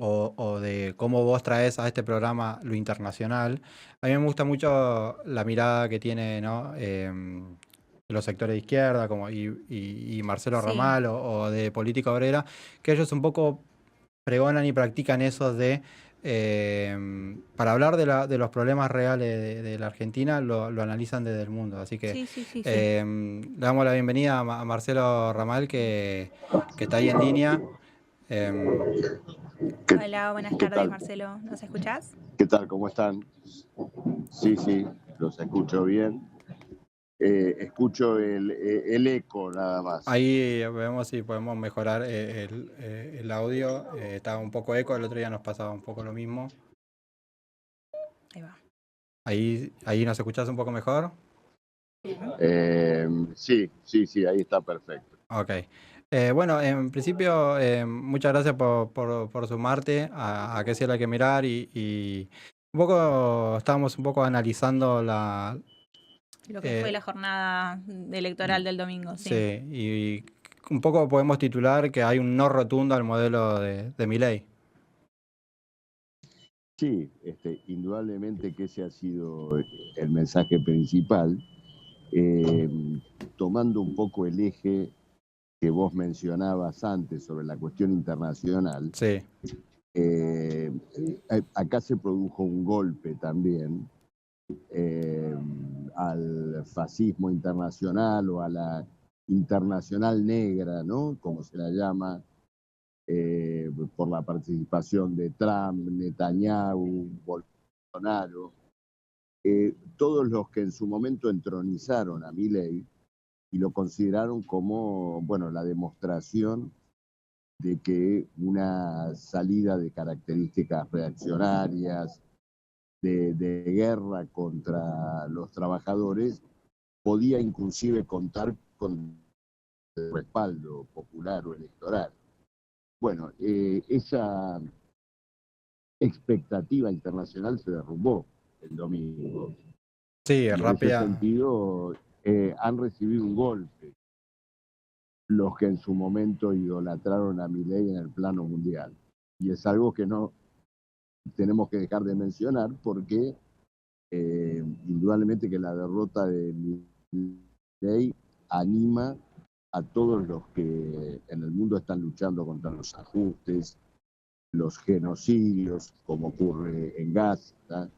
o de cómo vos traes a este programa lo internacional, a mí me gusta mucho la mirada que tiene, ¿no? Los sectores de izquierda como y Marcelo Sí, Ramal o de Política Obrera, que ellos un poco pregonan y practican eso de, para hablar de los problemas reales de la Argentina, lo analizan desde el mundo. Así que sí, sí, sí, sí. le damos la bienvenida a Marcelo Ramal, que está ahí en línea. Em, ¿Qué, Hola, buenas qué tardes, tal? Marcelo. ¿Nos escuchás? ¿Qué tal? ¿Cómo están? Sí, sí, los escucho bien. Escucho el eco nada más. Ahí vemos si podemos mejorar el audio. Estaba un poco eco, el otro día nos pasaba un poco lo mismo. Ahí va. Ahí nos escuchás un poco mejor. Bien. Sí, sí, sí, ahí está perfecto. Ok. Bueno, en principio, muchas gracias por sumarte a qué sí hay que mirar y un poco estábamos un poco analizando Lo que fue eh, la jornada electoral del domingo, sí, sí. y un poco podemos titular que hay un no rotundo al modelo de Milei. Sí, indudablemente que ese ha sido el mensaje principal, eh, tomando un poco el eje que vos mencionabas antes sobre la cuestión internacional. Sí, eh, Acá se produjo un golpe también eh, al fascismo internacional o a la internacional negra, ¿no? Como se la llama, por la participación de Trump, Netanyahu, Bolsonaro, todos los que en su momento entronizaron a Milei y lo consideraron como, bueno, la demostración de que una salida de características reaccionarias, de guerra contra los trabajadores, podía inclusive contar con el respaldo popular o electoral. Bueno, esa expectativa internacional se derrumbó el domingo sí, y en ese rápida. sentido han recibido un golpe los que en su momento idolatraron a Milei en el plano mundial. Y es algo que no tenemos que dejar de mencionar porque indudablemente que la derrota de Milei anima a todos los que en el mundo están luchando contra los ajustes, los genocidios, como ocurre en Gaza,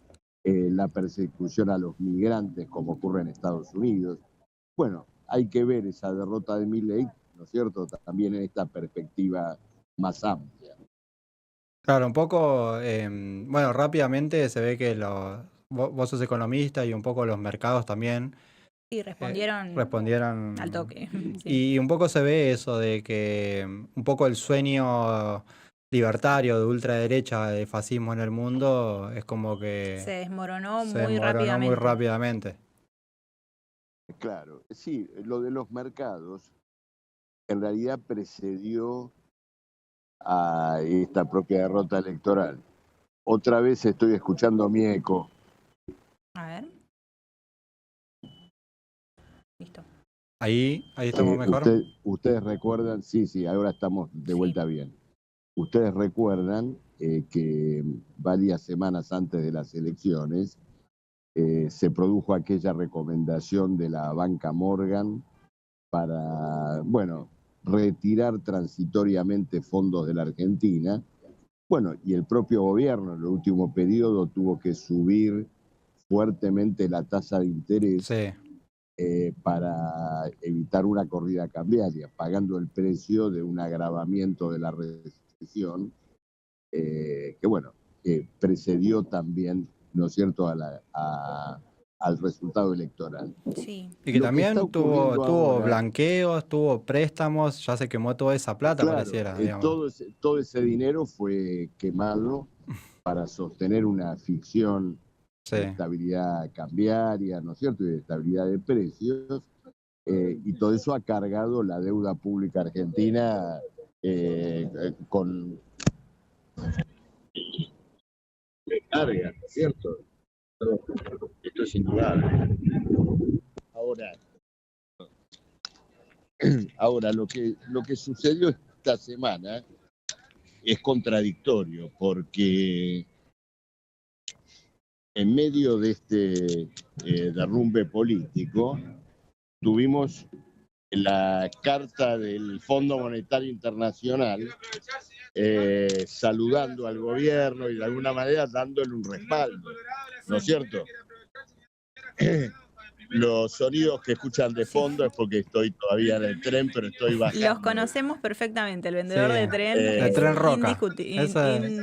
la persecución a los migrantes, como ocurre en Estados Unidos. Bueno, hay que ver esa derrota de Milei, ¿no es cierto?, también en esta perspectiva más amplia. Claro, un poco, bueno, rápidamente se ve que vos sos economista y un poco los mercados también Sí, respondieron al respondieron. toque, sí. Y un poco se ve eso de que un poco el sueño libertario de ultraderecha, de fascismo en el mundo, es como Se que desmoronó se muy desmoronó muy rápidamente. rápidamente. Claro, sí, lo de los mercados en realidad precedió a esta propia derrota electoral. Otra vez estoy escuchando mi eco. A ver. Listo. Ahí estamos mejor. Ustedes recuerdan, sí, sí, ahora estamos de Sí. vuelta bien. Ustedes recuerdan que varias semanas antes de las elecciones se produjo aquella recomendación de la banca Morgan para, bueno, retirar transitoriamente fondos de la Argentina. Bueno, y el propio gobierno en el último periodo tuvo que subir fuertemente la tasa de interés Sí. para evitar una corrida cambiaria, pagando el precio de un agravamiento de la recesión, que bueno, precedió también, ¿no es cierto?, al resultado electoral. Sí. Y que Lo que está también tuvo, ocurriendo tuvo ahora, blanqueos, tuvo préstamos, ya se quemó toda esa plata, claro, pareciera, digamos. todo ese dinero fue quemado para sostener una ficción Sí. de estabilidad cambiaria, ¿no es cierto?, y de estabilidad de precios, y todo eso ha cargado la deuda pública argentina con carga, ¿no es cierto? Esto es indudable. Ahora, ahora lo que sucedió esta semana es contradictorio, porque en medio de este derrumbe político tuvimos la carta del Fondo Monetario Internacional saludando al gobierno y de alguna manera dándole un respaldo, ¿no es cierto? Los sonidos que escuchan de fondo es porque estoy todavía en el tren, pero estoy bajando. Los conocemos perfectamente, el vendedor de tren el es tren Roca. indiscutible.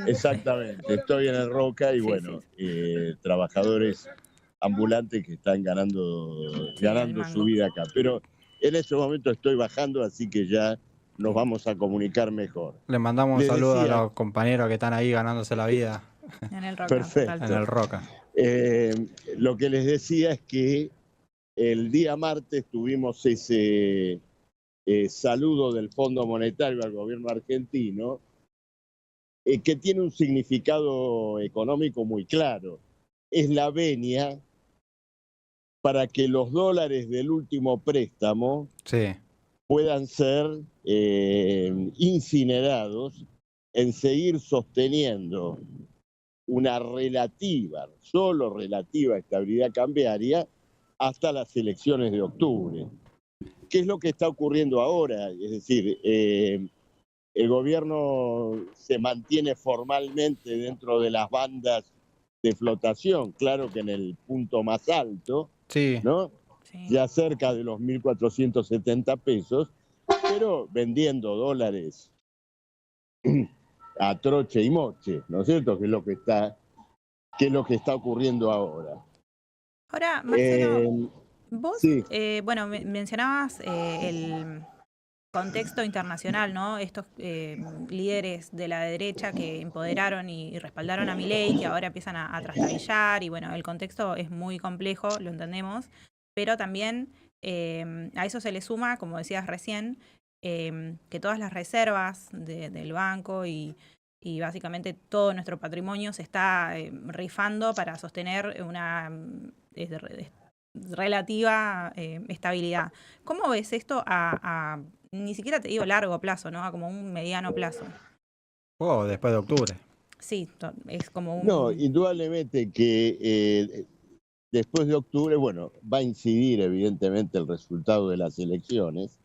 Exactamente, estoy en el Roca y Sí, bueno, sí. trabajadores ambulantes que están ganando su vida acá. Pero en este momento estoy bajando, así que ya nos vamos a comunicar mejor. Le mandamos un saludo a los compañeros que están ahí ganándose la vida. En el Roca. Perfecto. En el Roca. Lo que les decía es que el día martes tuvimos ese saludo del Fondo Monetario al gobierno argentino, que tiene un significado económico muy claro. Es la venia para que los dólares del último préstamo puedan ser incinerados en seguir sosteniendo una solo relativa estabilidad cambiaria hasta las elecciones de octubre. ¿Qué es lo que está ocurriendo ahora? Es decir, el gobierno se mantiene formalmente dentro de las bandas de flotación, claro que en el punto más alto, ¿no? Sí. Ya cerca de los 1.470 pesos, pero vendiendo dólares a troche y moche, ¿no es cierto? Que es lo que está ocurriendo ahora. Ahora, Marcelo, vos, bueno, mencionabas el contexto internacional, ¿no? Estos líderes de la derecha que empoderaron y respaldaron a Milei, que ahora empiezan a trastabillar, y bueno, el contexto es muy complejo, lo entendemos, pero también a eso se le suma, como decías recién, que todas las reservas del banco y básicamente todo nuestro patrimonio se está rifando para sostener una relativa estabilidad. ¿Cómo ves esto ni siquiera te digo largo plazo, ¿no? A como un mediano plazo? Después de octubre. Sí, es como un... No, indudablemente que después de octubre, bueno, va a incidir evidentemente el resultado de las elecciones.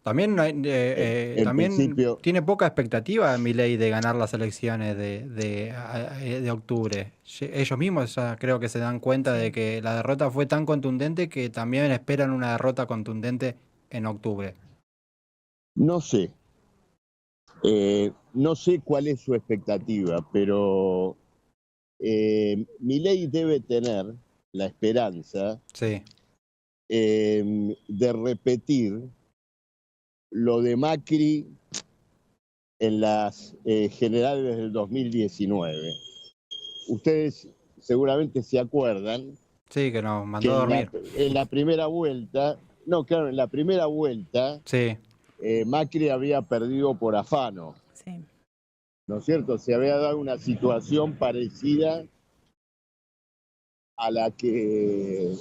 También, principio, tiene poca expectativa Milei de ganar las elecciones de octubre. Ellos mismos ya creo que se dan cuenta de que la derrota fue tan contundente que también esperan una derrota contundente en octubre. No sé. No sé cuál es su expectativa, pero Milei debe tener la esperanza de repetir lo de Macri en las generales del 2019. Ustedes seguramente se acuerdan. Sí, que nos mandó a dormir. En la primera vuelta, en la primera vuelta, Macri había perdido por afano. Sí. ¿No es cierto? Se había dado una situación parecida a la que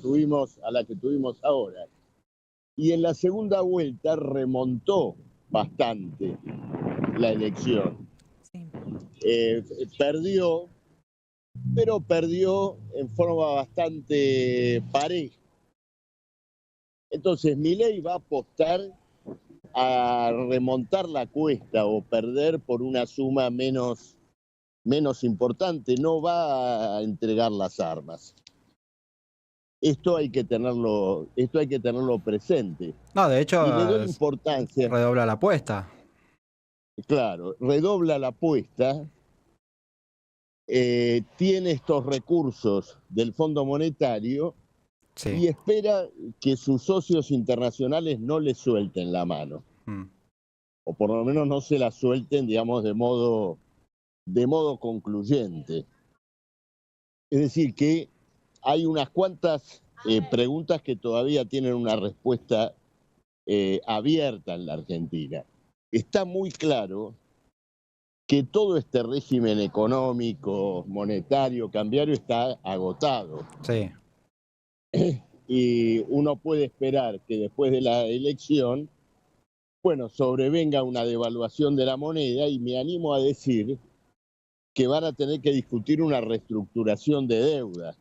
tuvimos ahora. Y en la segunda vuelta remontó bastante la elección. Sí. Perdió, pero perdió en forma bastante pareja. Entonces Milei va a apostar a remontar la cuesta o perder por una suma menos importante, no va a entregar las armas. Esto hay que tenerlo presente. No, de hecho, y le doy importancia. Redobla la apuesta. Claro, redobla la apuesta. Tiene estos recursos del Fondo Monetario y espera que sus socios internacionales no le suelten la mano. O por lo menos no se la suelten, digamos, de modo concluyente. Es decir, que hay unas cuantas preguntas que todavía tienen una respuesta abierta en la Argentina. Está muy claro que todo este régimen económico, monetario, cambiario está agotado. Sí. Y uno puede esperar que después de la elección bueno, sobrevenga una devaluación de la moneda, y me animo a decir que van a tener que discutir una reestructuración de deuda,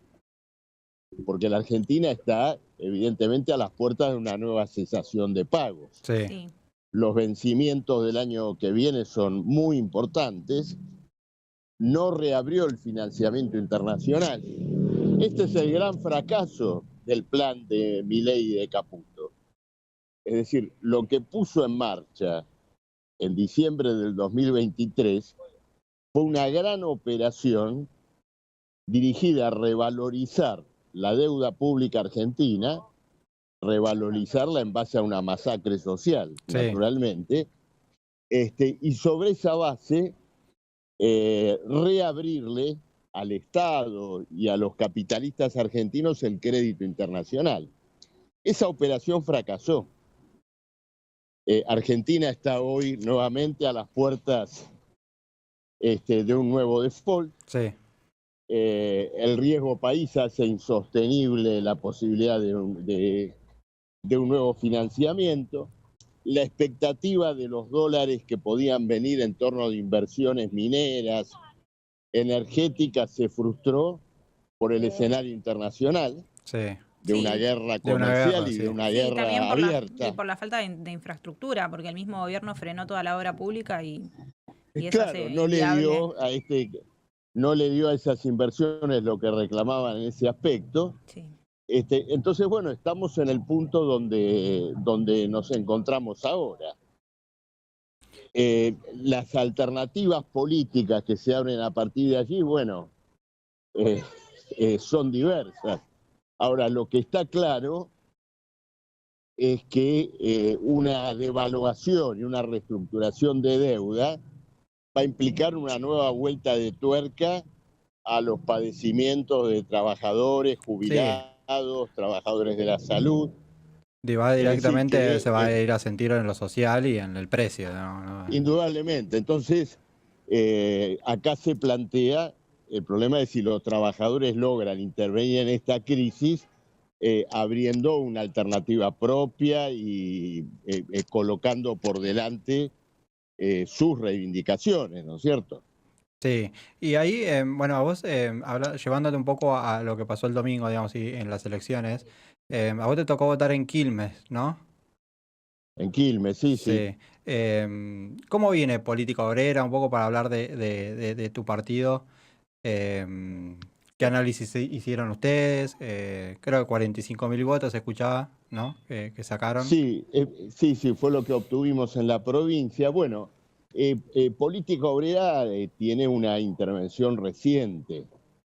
porque la Argentina está evidentemente a las puertas de una nueva cesación de pagos. Sí. Sí. Los vencimientos del año que viene son muy importantes. No reabrió el financiamiento internacional. Este es el gran fracaso del plan de Milei y de Caputo. Es decir, lo que puso en marcha en diciembre del 2023 fue una gran operación dirigida a revalorizar la deuda pública argentina, revalorizarla en base a una masacre social, Sí. naturalmente, y sobre esa base reabrirle al Estado y a los capitalistas argentinos el crédito internacional. Esa operación fracasó. Argentina está hoy nuevamente a las puertas de un nuevo default. Sí. El riesgo país hace insostenible la posibilidad de un nuevo financiamiento. La expectativa de los dólares que podían venir en torno de inversiones mineras, energéticas, se frustró por el escenario internacional, Sí. de una guerra comercial y de una guerra también abierta. y por la falta de infraestructura, porque el mismo gobierno frenó toda la obra pública y eso Claro, hace no inviable. no le dio a esas inversiones lo que reclamaban en ese aspecto. Sí. Entonces, bueno, estamos en el punto donde nos encontramos ahora. Las alternativas políticas que se abren a partir de allí, bueno, son diversas. Ahora, lo que está claro es que una devaluación y una reestructuración de deuda va a implicar una nueva vuelta de tuerca a los padecimientos de trabajadores, jubilados, trabajadores de la salud. Va directamente, se va a que, ir a sentir en lo social y en el precio, ¿no? Indudablemente. Entonces, acá se plantea el problema de si los trabajadores logran intervenir en esta crisis abriendo una alternativa propia y colocando por delante sus reivindicaciones, ¿no es cierto? Sí, y ahí, bueno, a vos, llevándote un poco a lo que pasó el domingo, digamos, y en las elecciones, a vos te tocó votar en Quilmes, ¿no? En Quilmes, sí, sí. Sí. ¿Cómo viene Política Obrera? Un poco para hablar de tu partido. ¿Qué análisis hicieron ustedes? Creo que 45.000 votos escuchaba, ¿no? Que sacaron. Sí, sí, fue lo que obtuvimos en la provincia. Bueno, Política Obrera tiene una intervención reciente,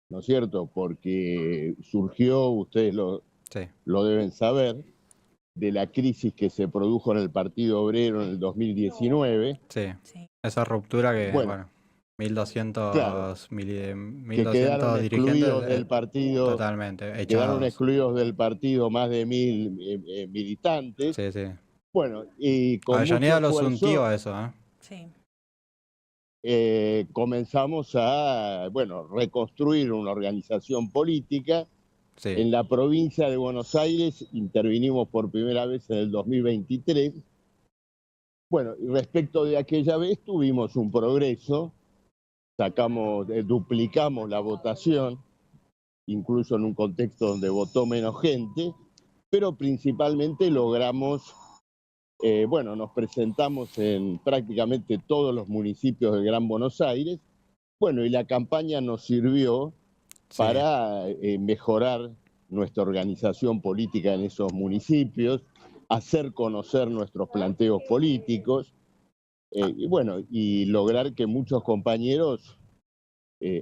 ¿no es cierto? Porque surgió, ustedes Sí. lo deben saber, de la crisis que se produjo en el Partido Obrero en el 2019. Sí, esa ruptura que, Bueno, 1.200, claro, que 1.200 dirigentes, totalmente, quedaron echados. excluidos del partido más de 1.000 militantes. Sí, sí. Bueno, y con Avellaneda mucho los hundió esfuerzo a eso, ¿eh? Sí. comenzamos a, bueno, reconstruir una organización política. Sí, En la provincia de Buenos Aires intervinimos por primera vez en el 2023. Bueno, y respecto de aquella vez tuvimos un progreso, duplicamos la votación, incluso en un contexto donde votó menos gente, pero principalmente logramos, bueno, nos presentamos en prácticamente todos los municipios del Gran Buenos Aires. Bueno, y la campaña nos sirvió sí, para mejorar nuestra organización política en esos municipios, hacer conocer nuestros planteos políticos, y bueno, y lograr que muchos compañeros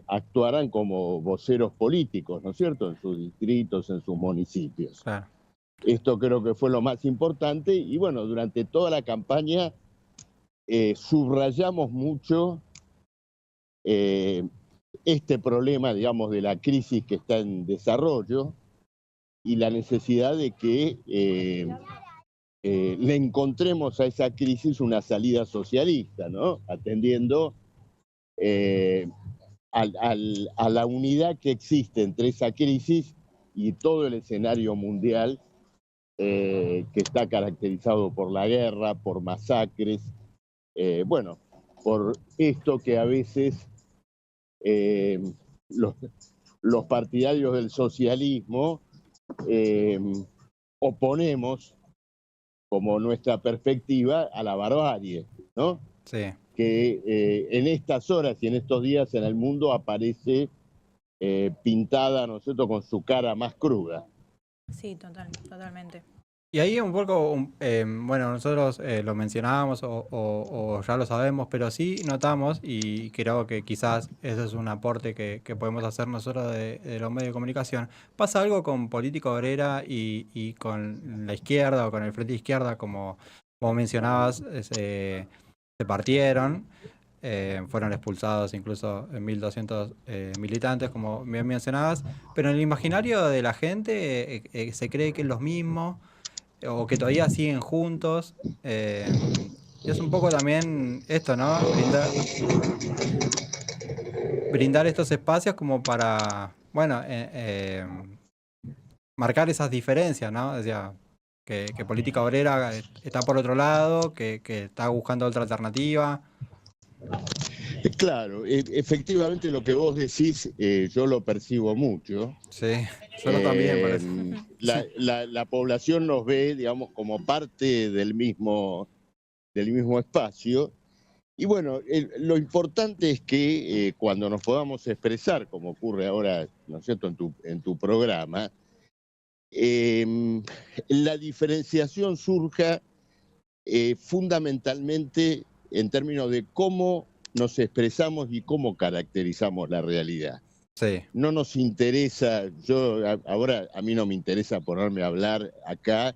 actuaran como voceros políticos, ¿no es cierto?, en sus distritos, en sus municipios. claro. Esto creo que fue lo más importante, y bueno, durante toda la campaña subrayamos mucho este problema, digamos, de la crisis que está en desarrollo y la necesidad de que le encontremos a esa crisis una salida socialista, ¿no? Atendiendo a la unidad que existe entre esa crisis y todo el escenario mundial que está caracterizado por la guerra, por masacres, bueno, por esto que a veces los, los partidarios del socialismo oponemos como nuestra perspectiva a la barbarie, ¿no? Sí. Que en estas horas y en estos días en el mundo aparece pintada, ¿no es cierto?, con su cara más cruda. Sí, totalmente. Y ahí un poco, bueno, nosotros lo mencionábamos o ya lo sabemos, pero sí notamos, y creo que quizás ese es un aporte que podemos hacer nosotros de los medios de comunicación. Pasa algo con Política Obrera y con la izquierda o con el Frente Izquierda, como mencionabas, se partieron. Fueron expulsados incluso en 1.200 militantes, como bien mencionabas, pero en el imaginario de la gente se cree que es lo mismo o que todavía siguen juntos. Y es un poco también esto, ¿no? Brindar estos espacios como para, bueno, marcar esas diferencias, ¿no? O sea, que Política Obrera está por otro lado, que está buscando otra alternativa. Claro, efectivamente lo que vos decís yo lo percibo mucho. Sí, nosotros también parece. La población nos ve, digamos, como parte del mismo espacio. Y bueno, lo importante es que cuando nos podamos expresar, como ocurre ahora, ¿no es cierto?, en tu programa, la diferenciación surja fundamentalmente en términos de cómo nos expresamos y cómo caracterizamos la realidad. Sí. No nos interesa, ahora a mí no me interesa ponerme a hablar acá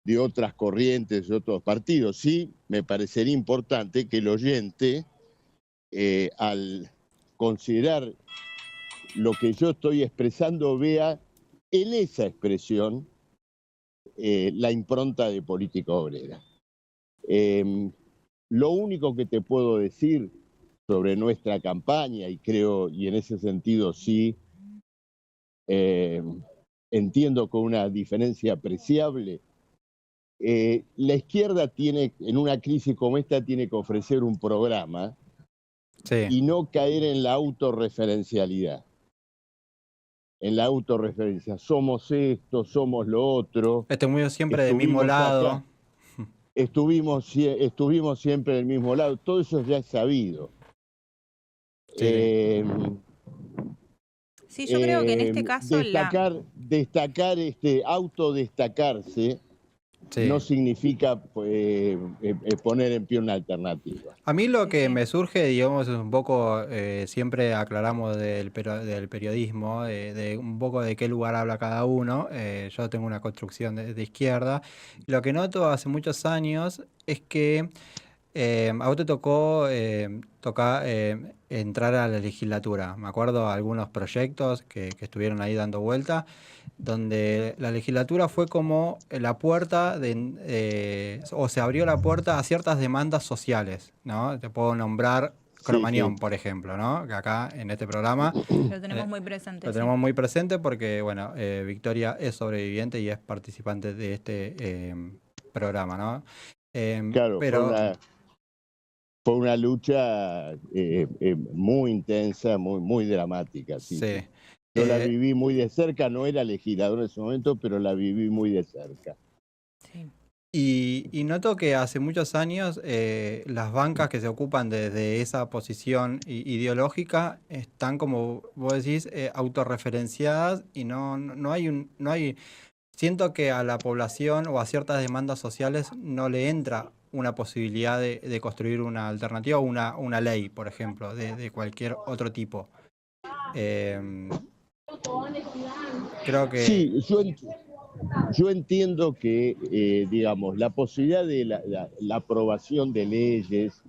de otras corrientes, de otros partidos. Sí, me parecería importante que el oyente, al considerar lo que yo estoy expresando, vea en esa expresión la impronta de Política Obrera. Lo único que te puedo decir sobre nuestra campaña, y creo, y en ese sentido sí, entiendo con una diferencia apreciable, la izquierda tiene, en una crisis como esta, tiene que ofrecer un programa y no caer en la autorreferencialidad. En la autorreferencia, somos esto, somos lo otro. Estuvimos siempre del mismo lado. Estuvimos siempre del mismo lado. Todo eso ya es sabido. Sí, yo creo que en este caso autodestacarse no significa poner en pie una alternativa. A mí lo que me surge, digamos, es un poco, siempre aclaramos del periodismo, de un poco de qué lugar habla cada uno. Yo tengo una construcción de izquierda. Lo que noto hace muchos años es que a vos te tocó entrar a la legislatura. Me acuerdo algunos proyectos que estuvieron ahí dando vuelta, donde la legislatura fue como la puerta o se abrió la puerta a ciertas demandas sociales, ¿no? Te puedo nombrar Cromañón, por ejemplo, ¿no? Que acá en este programa lo tenemos muy presente. Lo tenemos muy presente porque, bueno, Victoria es sobreviviente y es participante de este programa, ¿no? Claro, pero fue una lucha muy intensa, muy dramática. Sí. Yo la viví muy de cerca, no era legislador en ese momento, pero la viví muy de cerca. Sí. Y noto que hace muchos años las bancas que se ocupan desde esa posición ideológica están, como vos decís, autorreferenciadas y no hay. Siento que a la población o a ciertas demandas sociales no le entra una posibilidad de construir una alternativa o una ley, por ejemplo, de cualquier otro tipo. Creo que... Sí, yo entiendo que, digamos, la posibilidad de la aprobación de leyes,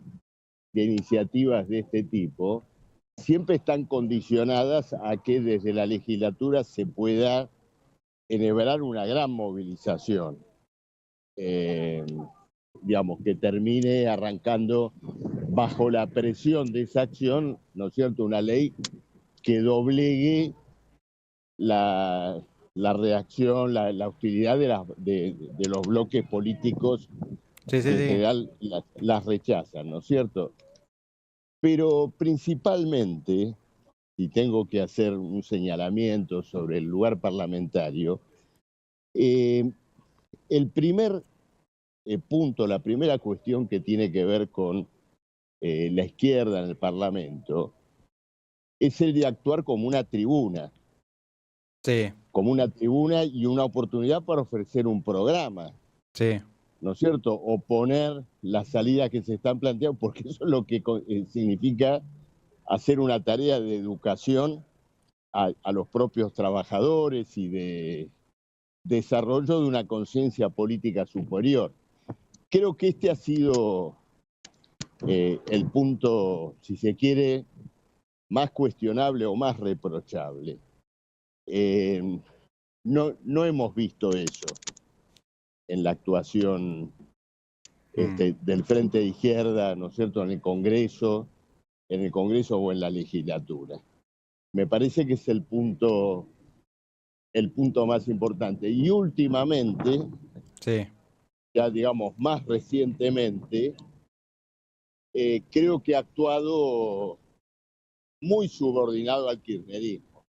de iniciativas de este tipo, siempre están condicionadas a que desde la legislatura se pueda enhebrar una gran movilización, digamos, que termine arrancando bajo la presión de esa acción, ¿no es cierto?, una ley que doblegue la reacción, la hostilidad de los bloques políticos Sí, sí, que en sí. general las rechazan, ¿no es cierto? Pero principalmente, si tengo que hacer un señalamiento sobre el lugar parlamentario, eh, el primer punto, la primera cuestión que tiene que ver con la izquierda en el Parlamento, es el de actuar Sí, como una tribuna y una oportunidad para ofrecer un programa, sí. ¿no es cierto? Oponer las salidas que se están planteando, porque eso es lo que significa hacer una tarea de educación a los propios trabajadores y de desarrollo de una conciencia política superior. Creo que este ha sido el punto, si se quiere, más cuestionable o más reprochable. No hemos visto eso en la actuación del Frente de Izquierda, ¿no es cierto?, en el Congreso o en la legislatura. Me parece que es el punto más importante. Y últimamente, Sí. ya digamos más recientemente, creo que ha actuado muy subordinado al kirchnerismo.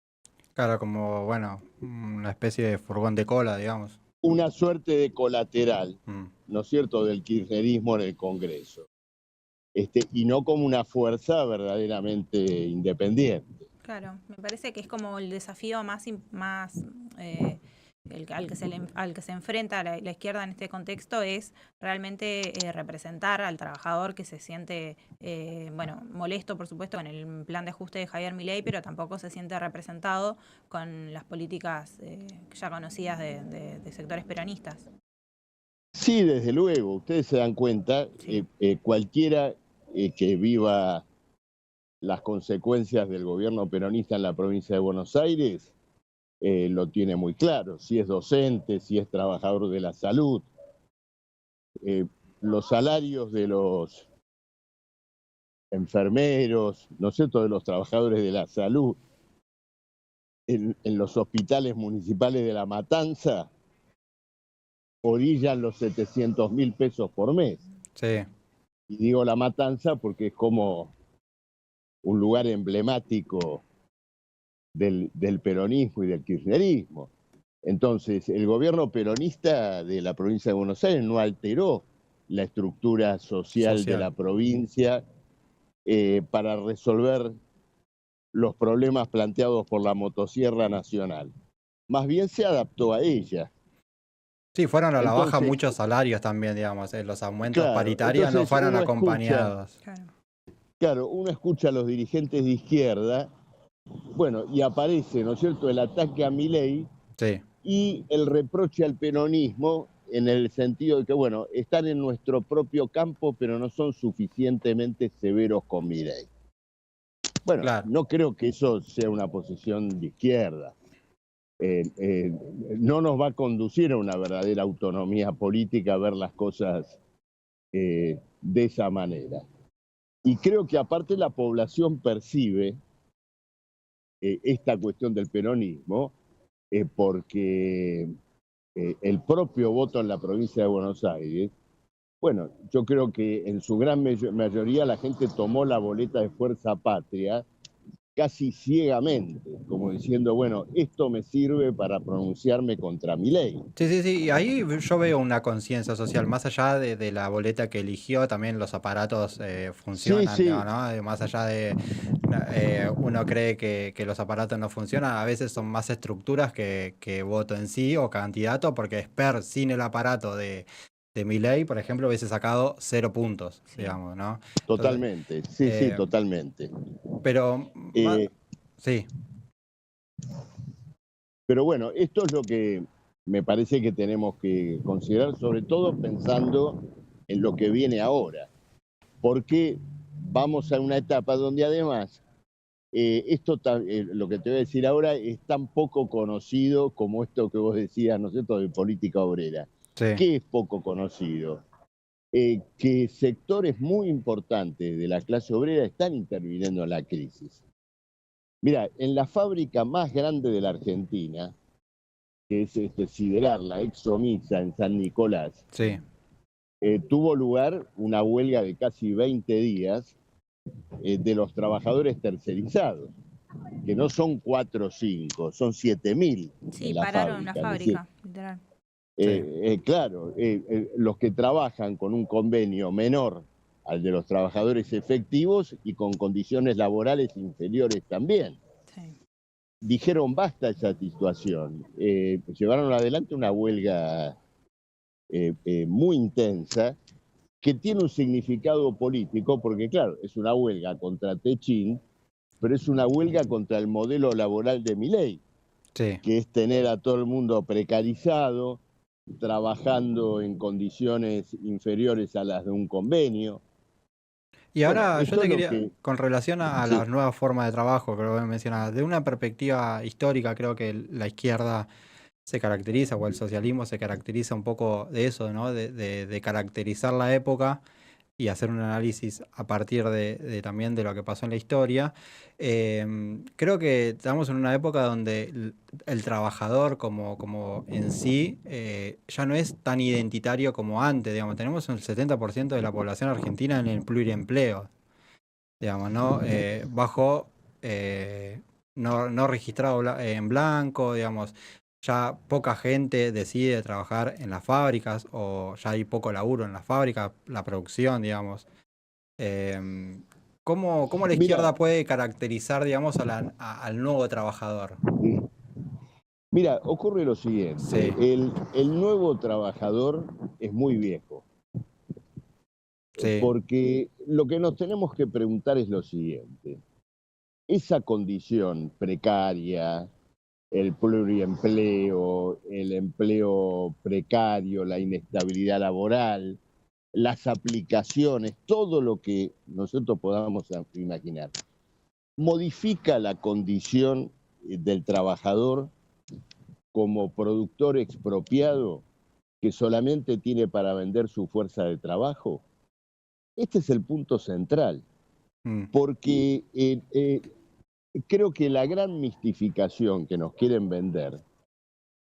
Claro, como, bueno, una especie de furgón de cola, digamos. Una suerte de colateral, Mm. ¿no es cierto?, del kirchnerismo en el Congreso. Y no como una fuerza verdaderamente independiente. Claro, me parece que es como el desafío más al que se enfrenta la izquierda en este contexto es realmente representar al trabajador que se siente, bueno, molesto por supuesto con el plan de ajuste de Javier Milei, pero tampoco se siente representado con las políticas ya conocidas de sectores peronistas. Sí, desde luego, ustedes se dan cuenta, Sí. cualquiera que viva las consecuencias del gobierno peronista en la provincia de Buenos Aires lo tiene muy claro, si es docente, si es trabajador de la salud. Los salarios de los enfermeros, ¿no es cierto?, de los trabajadores de la salud en los hospitales municipales de La Matanza orillan los 700.000 pesos por mes. Sí. Y digo La Matanza porque es como un lugar emblemático del peronismo y del kirchnerismo. Entonces, el gobierno peronista de la provincia de Buenos Aires no alteró la estructura social de la provincia para resolver los problemas planteados por la motosierra nacional. Más bien se adaptó a ella. Sí, fueron a la baja Entonces, muchos salarios también, digamos. Los aumentos claro, paritarios no entonces fueron uno escucha, acompañados. Claro. uno escucha a los dirigentes de izquierda, bueno, y aparece, ¿no es cierto?, el ataque a Milei Sí, y el reproche al peronismo en el sentido de que, bueno, están en nuestro propio campo, pero no son suficientemente severos con Milei. Bueno, claro. no creo que eso sea una posición de izquierda. No nos va a conducir a una verdadera autonomía política ver las cosas de esa manera. Y creo que aparte la población percibe esta cuestión del peronismo porque el propio voto en la provincia de Buenos Aires, bueno, yo creo que en su gran mayoría la gente tomó la boleta de Fuerza Patria casi ciegamente, como diciendo, bueno, esto me sirve para pronunciarme contra mi ley. Sí, sí, sí. Y ahí yo veo una conciencia social, más allá de la boleta que eligió, también los aparatos Sí, funcionan, sí, ¿no? Más allá de uno cree que los aparatos no funcionan, a veces son más estructuras que voto en sí o candidato, porque Esper sin el aparato de Milei, por ejemplo, hubiese sacado 0 puntos, Sí. digamos, ¿no? Entonces, totalmente, sí, totalmente. pero, sí, Pero bueno, esto es lo que me parece que tenemos que considerar, sobre todo pensando en lo que viene ahora, porque vamos a una etapa donde además lo que te voy a decir ahora es tan poco conocido como esto que vos decías, ¿no es cierto?, de política obrera. sí, ¿Qué es poco conocido? Que sectores muy importantes de la clase obrera están interviniendo en la crisis. Mira, en la fábrica más grande de la Argentina, que es Siderar, la Exomisa en San Nicolás, Sí. Tuvo lugar una huelga de casi 20 días de los trabajadores tercerizados, que no son 4 o 5, son 7.000 Sí, en la pararon la fábrica. Es decir, fábrica, literal. claro, los que trabajan con un convenio menor al de los trabajadores efectivos y con condiciones laborales inferiores también. Sí. Dijeron basta esa situación. Llevaron adelante una huelga muy intensa que tiene un significado político, porque claro, es una huelga contra Techín, pero es una huelga contra el modelo laboral de Milei, Sí. que es tener a todo el mundo precarizado, trabajando en condiciones inferiores a las de un convenio. Y ahora Bueno, yo te quería, que... con relación a Sí. las nuevas formas de trabajo, creo que mencionabas, de una perspectiva histórica, creo que la izquierda se caracteriza, o el socialismo se caracteriza un poco de eso, ¿no? De caracterizar la época y hacer un análisis a partir también de lo que pasó en la historia. Creo que estamos en una época donde el trabajador como en sí ya no es tan identitario como antes, digamos. Tenemos un 70% de la población argentina en el pluriempleo, digamos, ¿no? Bajo, no registrado en blanco, digamos. Ya poca gente decide trabajar en las fábricas o ya hay poco laburo en las fábricas, la producción, digamos. ¿Cómo la Mira, izquierda puede caracterizar, digamos, al nuevo trabajador? mira, ocurre lo siguiente, Sí, el nuevo trabajador es muy viejo, sí, porque lo que nos tenemos que preguntar es lo siguiente, esa condición precaria, el pluriempleo, el empleo precario, la inestabilidad laboral, las aplicaciones, todo lo que nosotros podamos imaginar, modifica la condición del trabajador como productor expropiado que solamente tiene para vender su fuerza de trabajo. Este es el punto central, mm, porque creo que la gran mistificación que nos quieren vender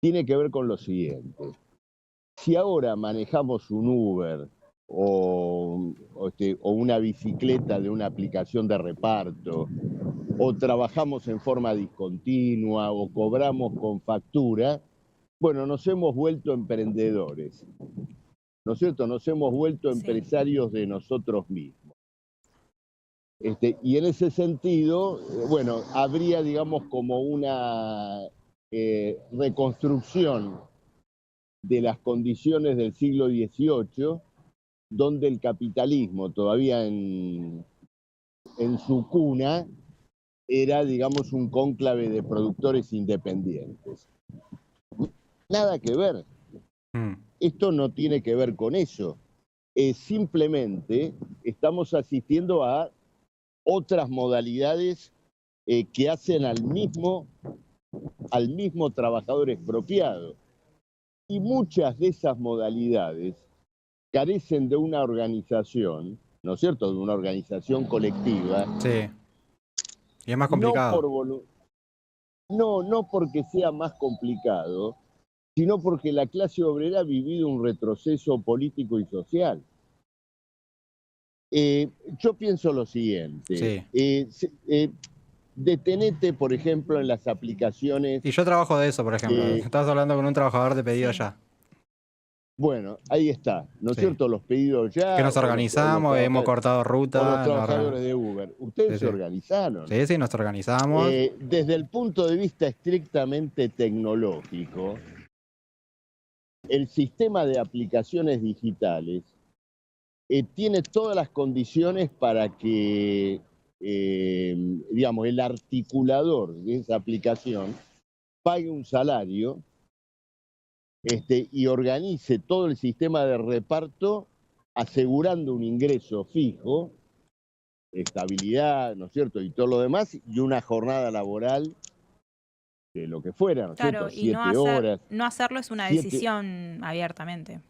tiene que ver con lo siguiente. Si ahora manejamos un Uber o una bicicleta de una aplicación de reparto, o trabajamos en forma discontinua, o cobramos con factura, bueno, nos hemos vuelto emprendedores, ¿no es cierto? Nos hemos vuelto Sí. empresarios de nosotros mismos. Y en ese sentido, bueno, habría, digamos, como una reconstrucción de las condiciones del siglo XVIII, donde el capitalismo, todavía en su cuna, era, digamos, un cónclave de productores independientes. Nada que ver. mm. Esto no tiene que ver con eso. Simplemente estamos asistiendo a otras modalidades que hacen al mismo trabajador expropiado. Y muchas de esas modalidades carecen de una organización, ¿no es cierto?, de una organización colectiva. Sí, y es más No, complicado. no porque sea más complicado, sino porque la clase obrera ha vivido un retroceso político y social. Yo pienso lo siguiente, Sí. detenete, por ejemplo, en las aplicaciones. Y yo trabajo de eso, por ejemplo. Estás hablando con un trabajador de pedido Sí. ya. Bueno, ahí está, ¿no es Sí. cierto? Los pedidos Que ya nos o los organizamos, hemos cortado o los ruta. trabajadores de Uber. Ustedes Sí, se sí. organizaron. Sí, sí, nos organizamos. Desde el punto de vista estrictamente tecnológico, el sistema de aplicaciones digitales tiene todas las condiciones para que, digamos, el articulador de esa aplicación pague un salario y organice todo el sistema de reparto asegurando un ingreso fijo, estabilidad, ¿no es cierto? Y todo lo demás, y una jornada laboral de lo que fuera, ¿no es Claro, cierto? y 7 horas. no hacerlo es una decisión abiertamente.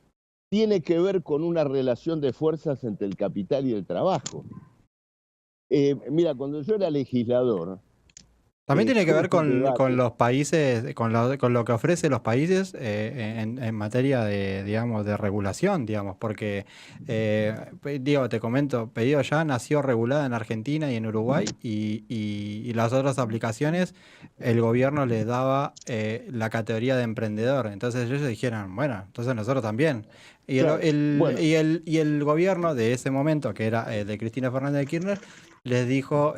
Tiene que ver con una relación de fuerzas entre el capital y el trabajo. Mira, cuando yo era legislador, También tiene que ver surge un con debate. los países, con lo que ofrecen los países en materia de, digamos, de regulación, digamos, porque, digo, te comento, Pedido Ya nació regulada en Argentina y en Uruguay y las otras aplicaciones, el gobierno les daba la categoría de emprendedor. Entonces ellos dijeron, bueno, entonces nosotros también. Y Claro, bueno, y el gobierno de ese momento, que era de Cristina Fernández de Kirchner, les dijo...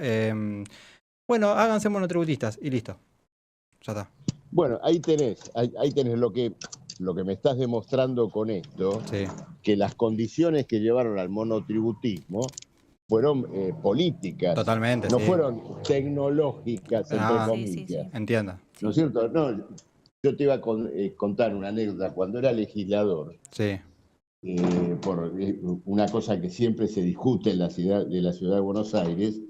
bueno, háganse monotributistas y listo. Ya está. bueno, ahí tenés lo que me estás demostrando con esto, Sí, que las condiciones que llevaron al monotributismo fueron políticas, totalmente, no sí. fueron tecnológicas, entre Ah, Sí, sí, comillas. sí. entiendo. ¿No es Sí. cierto? No, yo te iba a contar una anécdota. Cuando era legislador, Sí, por una cosa que siempre se discute en la ciudad de Buenos Aires,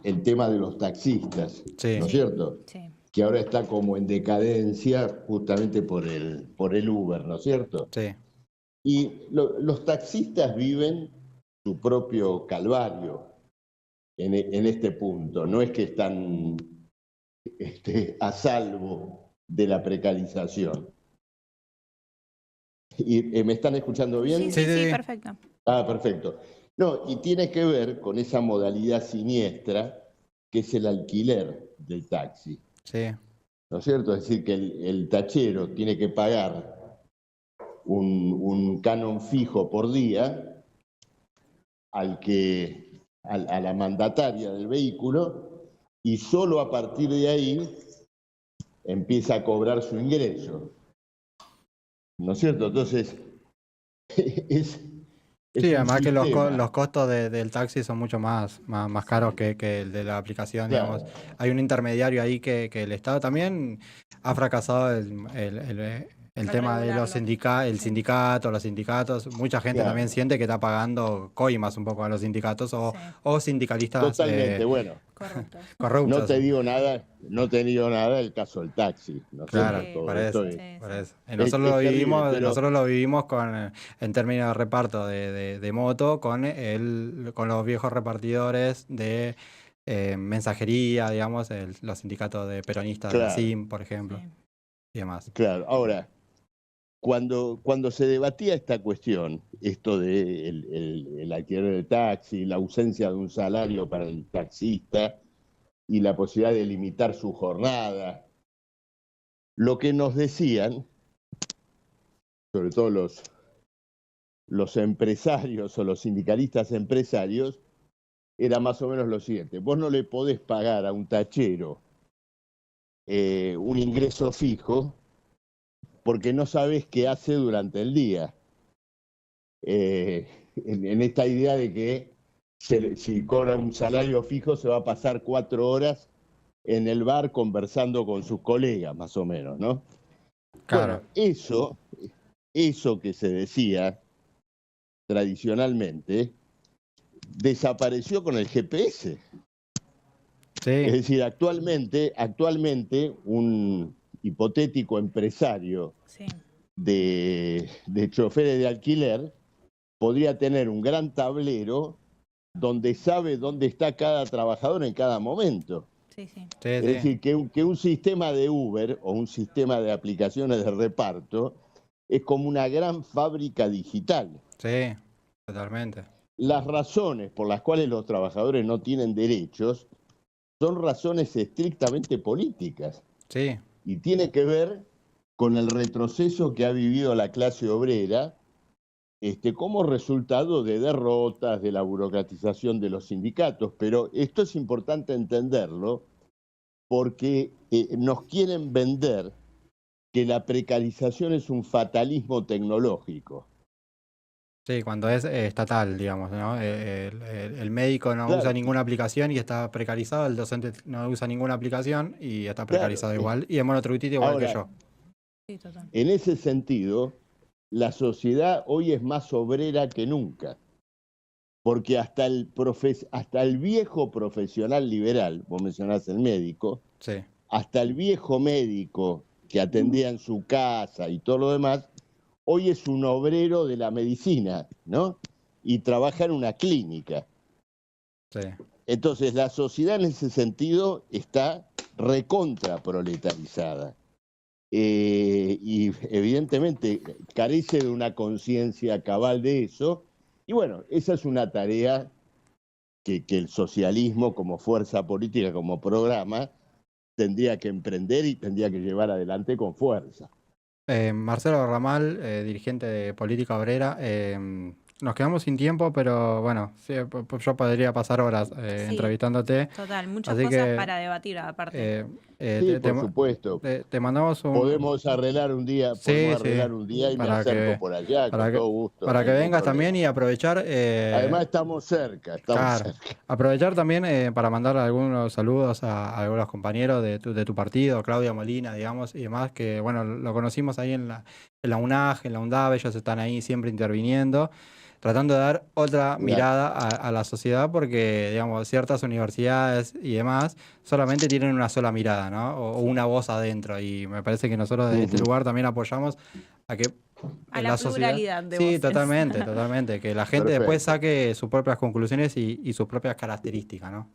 el tema de los taxistas, sí, ¿no es Sí, cierto? sí. Que ahora está como en decadencia justamente por el Uber, ¿no es cierto? sí, Y los taxistas viven su propio calvario en este punto. No es que están a salvo de la precarización. ¿Y me están escuchando Sí, bien? sí, sí, sí, sí, perfecto. Ah, perfecto. No, y tiene que ver con esa modalidad siniestra que es el alquiler del taxi, sí, ¿no es cierto? Es decir, que el tachero tiene que pagar un canon fijo por día a la mandataria del vehículo y solo a partir de ahí empieza a cobrar su ingreso, ¿no es cierto? Entonces, es, sí. es un Además que sistema. los costos del taxi son mucho más caros Sí, que el de la aplicación, digamos. Claro, Hay un intermediario ahí que el Estado también ha fracasado el al tema de regularlo. el Sí, sindicato, los sindicatos. Mucha gente también claro, siente que está pagando coimas un poco a los sindicatos sí. o sindicalistas totalmente. Bueno, Corruptos. no corruptos. te digo nada, no te digo nada del caso del taxi, ¿no es cierto? Claro, Sí, Todo por esto eso, sí, por sí. eso. Nosotros terrible, pero nosotros lo vivimos en términos de reparto de moto con los viejos repartidores de mensajería, digamos, los sindicatos de peronistas de la claro, SIM, por ejemplo, Sí. y demás. claro. Ahora, cuando se debatía esta cuestión, esto de el alquiler de taxi, la ausencia de un salario para el taxista y la posibilidad de limitar su jornada, lo que nos decían, sobre todo los empresarios o los sindicalistas empresarios, era más o menos lo siguiente: vos no le podés pagar a un tachero un ingreso fijo porque no sabés qué hace durante el día. En esta idea de que si cobra un salario fijo se va a pasar 4 horas en el bar conversando con sus colegas, más o menos, ¿no? Claro, Bueno, eso que se decía tradicionalmente desapareció con el GPS. Es sí, decir, actualmente un hipotético empresario Sí. de choferes de alquiler podría tener un gran tablero donde sabe dónde está cada trabajador en cada momento. Sí, sí. sí, Es sí, decir, que un sistema de Uber o un sistema de aplicaciones de reparto es como una gran fábrica digital. sí, totalmente. Las razones por las cuales los trabajadores no tienen derechos son razones estrictamente políticas Sí, y tiene que ver con el retroceso que ha vivido la clase obrera como resultado de derrotas, de la burocratización de los sindicatos. Pero esto es importante entenderlo porque nos quieren vender que la precarización es un fatalismo tecnológico. sí, cuando es estatal, digamos, ¿no? El médico no usa Claro, ninguna aplicación y está precarizado, el docente no usa ninguna aplicación y está claro. precarizado igual, y el monotributista igual que Ahora, yo. Sí, total. en ese sentido, la sociedad hoy es más obrera que nunca, porque hasta el viejo profesional liberal, vos mencionás el médico, Sí, hasta el viejo médico que atendía en su casa y todo lo demás, hoy es un obrero de la medicina, ¿no? Y trabaja en una clínica. sí, Entonces, la sociedad en ese sentido está recontra proletarizada. Y evidentemente carece de una conciencia cabal de eso. Y bueno, esa es una tarea que el socialismo como fuerza política, como programa, tendría que emprender y tendría que llevar adelante con fuerza. Marcelo Ramal, dirigente de Política Obrera. Nos quedamos sin tiempo, pero bueno, sí, yo podría pasar horas Sí, entrevistándote. total, muchas Así cosas que, para debatir aparte. Sí, por supuesto. te mandamos un... Podemos arreglar un día, Sí, y me para acerco que, por allá, para con que, todo gusto. para No que hay ningún vengas problema. también y aprovechar... Además estamos cerca, Claro, aprovechar también para mandar algunos saludos a algunos compañeros de tu partido, Claudia Molina, digamos, y demás, que bueno, lo conocimos ahí en la UNAG, en la UNDAV, ellos están ahí siempre interviniendo, tratando de dar otra mirada a la sociedad, porque, digamos, ciertas universidades y demás solamente tienen una sola mirada, ¿no? O una voz adentro, y me parece que nosotros desde este lugar también apoyamos a que A en la sociedad. pluralidad de Sí, voces. totalmente. Que la gente Perfecto. después saque sus propias conclusiones y sus propias características, ¿no?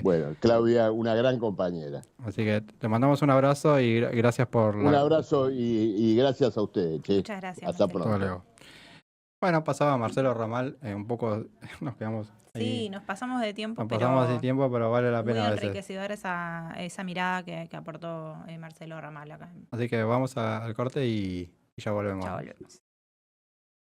Bueno, Claudia, una gran compañera. Así que te mandamos un abrazo y gracias por Un abrazo y gracias a ustedes, che. Muchas gracias, Hasta Marcelo. pronto. Hasta luego. Bueno, pasaba Marcelo Ramal, un poco nos quedamos ahí. Sí, nos pasamos de tiempo, pero vale la pena muy a veces. enriquecedora esa mirada que aportó Marcelo Ramal acá. Así que vamos al corte y ya volvemos. Ya volvemos.